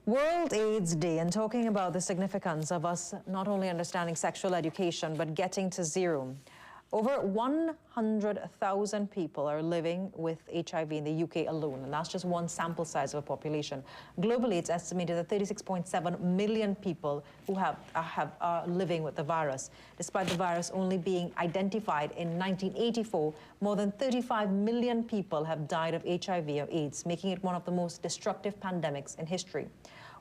World AIDS Day, and talking about the significance of us not only understanding sexual education, but getting to zero. Over 100,000 people are living with HIV in the UK alone, and that's just one sample size of a population. Globally, it's estimated that 36.7 million people who are living with the virus. Despite the virus only being identified in 1984, more than 35 million people have died of HIV or AIDS, making it one of the most destructive pandemics in history.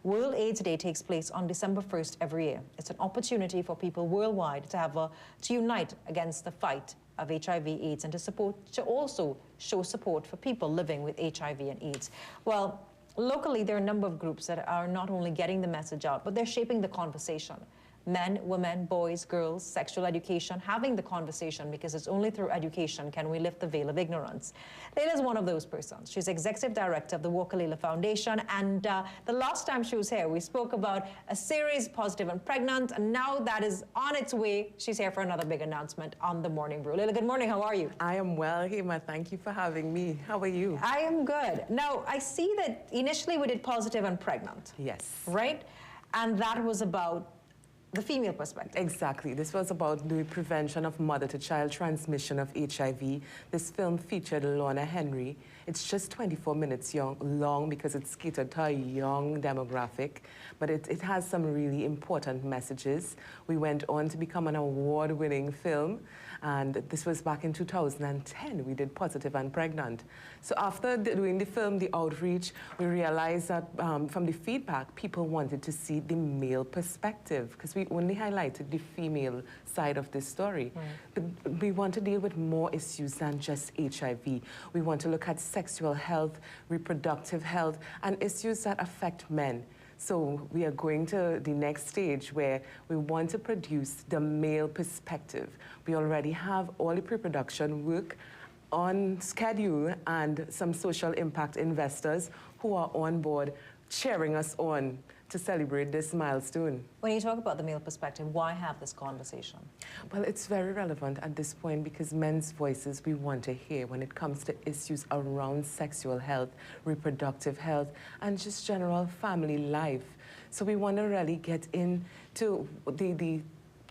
World AIDS Day takes place on December 1st every year. It's an opportunity for people worldwide to unite against the fight of HIV/AIDS and to also show support for people living with HIV and AIDS. Well, locally, there are a number of groups that are not only getting the message out, but they're shaping the conversation. Men, women, boys, girls, sexual education, having the conversation, because it's only through education can we lift the veil of ignorance. Layla's one of those persons. She's executive director of the Walker Layla Foundation, and the last time she was here, we spoke about a series, Positive and Pregnant, and now that is on its way. She's here for another big announcement on the Morning Brew. Layla, good morning, how are you? I am well, Hema, thank you for having me. How are you? I am good. Now, I see that initially we did Positive and Pregnant. Yes. Right? And that was about the female perspective. Exactly. This was about the prevention of mother-to-child transmission of HIV. This film featured Lorna Henry. It's just 24 minutes long because it's catered to a young demographic, but it has some really important messages. We went on to become an award-winning film, and this was back in 2010. We did Positive and Pregnant. So after doing the film, the outreach, we realized that from the feedback, people wanted to see the male perspective, because we only highlighted the female side of this story. Right. But we want to deal with more issues than just HIV. We want to look at sexual health, reproductive health, and issues that affect men. So we are going to the next stage where we want to produce the male perspective. We already have all the pre-production work on schedule and some social impact investors who are on board cheering us on to celebrate this milestone. When you talk about the male perspective, why have this conversation? Well, it's very relevant at this point because men's voices we want to hear when it comes to issues around sexual health, reproductive health, and just general family life. So we want to really get into the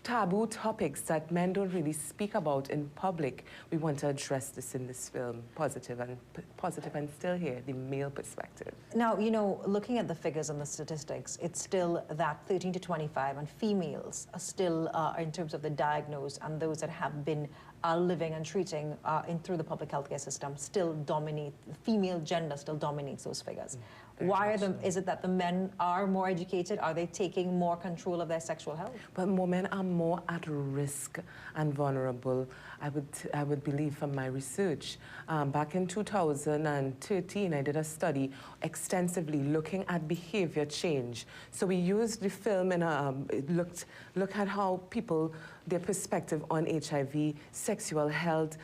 taboo topics that men don't really speak about in public. We want to address this in this film, Positive and still here, the male perspective. Now, you know, looking at the figures and the statistics, it's still that 13 to 25 and females are still, in terms of the diagnosed and those that have been living and treating through the public healthcare system still dominate, the female gender still dominates those figures. Why is it that the men are more educated? Are they taking more control of their sexual health? But more men are more at risk and vulnerable, I would believe from my research. Back in 2013, I did a study extensively looking at behavior change. So we used the film and look at how people, their perspective on HIV, sexual health,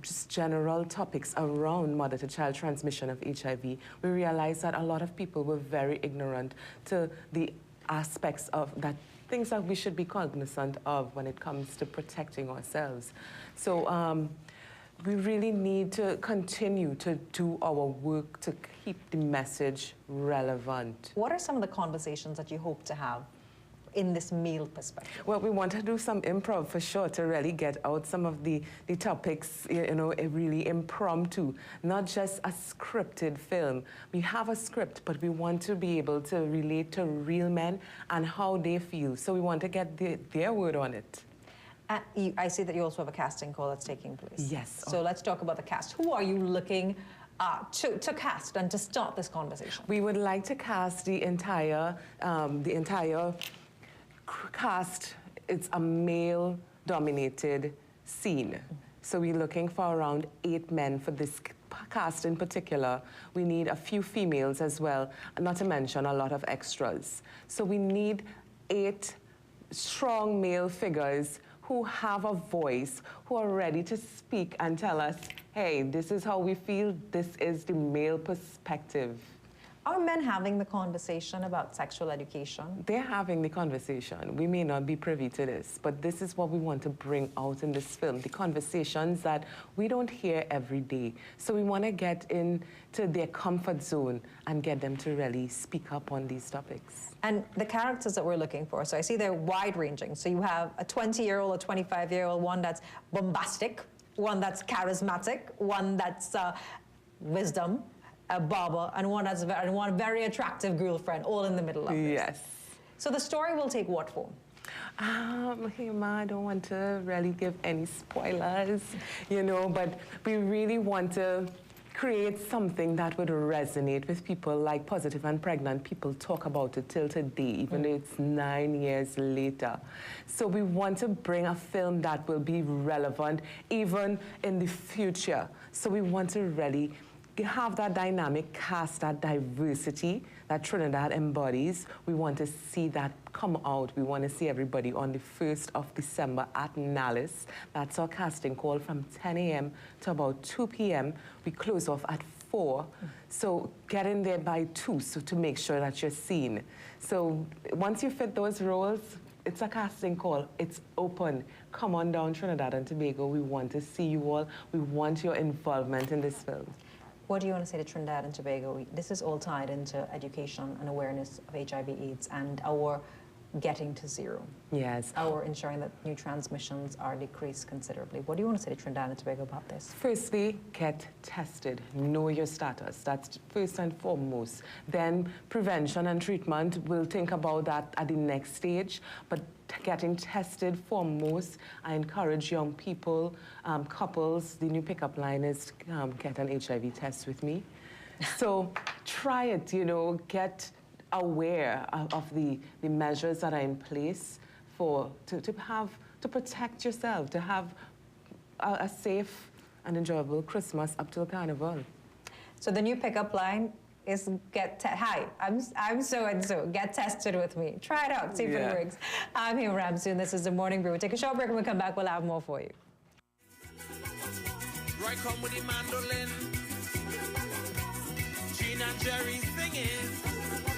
just general topics around mother-to-child transmission of HIV. We realized that a lot of people were very ignorant to the aspects of that, things that we should be cognizant of when it comes to protecting ourselves. So we really need to continue to do our work to keep the message relevant. What are some of the conversations that you hope to have in this male perspective? Well, we want to do some improv for sure to really get out some of the topics, you know, really impromptu, not just a scripted film. We have a script, but we want to be able to relate to real men and how they feel. So we want to get their word on it. I see that you also have a casting call that's taking place. Yes. So let's talk about the cast. Who are you looking to cast and to start this conversation? We would like to cast the entire cast. It's a male-dominated scene. So we're looking for around 8 men for this cast in particular. We need a few females as well, not to mention a lot of extras. So we need 8 strong male figures who have a voice, who are ready to speak and tell us, hey, this is how we feel, this is the male perspective. Are men having the conversation about sexual education? They're having the conversation. We may not be privy to this, but this is what we want to bring out in this film, the conversations that we don't hear every day. So we want to get into their comfort zone and get them to really speak up on these topics. And the characters that we're looking for, so I see they're wide-ranging. So you have a 20-year-old, a 25-year-old, one that's bombastic, one that's charismatic, one that's wisdom, a barber, and one very attractive girlfriend, all in the middle of this. Yes. So the story will take what form? Hema, I don't want to really give any spoilers, you know, but we really want to create something that would resonate with people, like positive and pregnant people talk about it till today, even though it's 9 years later. So we want to bring a film that will be relevant even in the future. So we want to really have that dynamic cast, that diversity that Trinidad embodies. We want to see that come out. We want to see everybody on the 1st of December at Nalis. That's our casting call from 10 a.m. to about 2 p.m. We close off at 4. So get in there by 2 so to make sure that you're seen. So once you fit those roles, it's a casting call. It's open. Come on down, Trinidad and Tobago. We want to see you all. We want your involvement in this film. What do you want to say to Trinidad and Tobago? This is all tied into education and awareness of HIV/AIDS and our getting to zero. Yes. Our ensuring that new transmissions are decreased considerably. What do you want to say to Trinidad and Tobago about this? Firstly, get tested. Know your status. That's first and foremost. Then prevention and treatment, we'll think about that at the next stage. But getting tested foremost, I encourage young people, couples, the new pickup line is get an HIV test with me. So try it, you know, get aware of the measures that are in place to protect yourself, to have a safe and enjoyable Christmas up till Carnival. So the new pickup line is hi, I'm so-and-so, get tested with me. Try it out, see if it works. I'm Hema Ramsey, and this is The Morning Brew. We'll take a short break, and when we come back, we'll have more for you. Right, come with the mandolin, Gene and Jerry singing.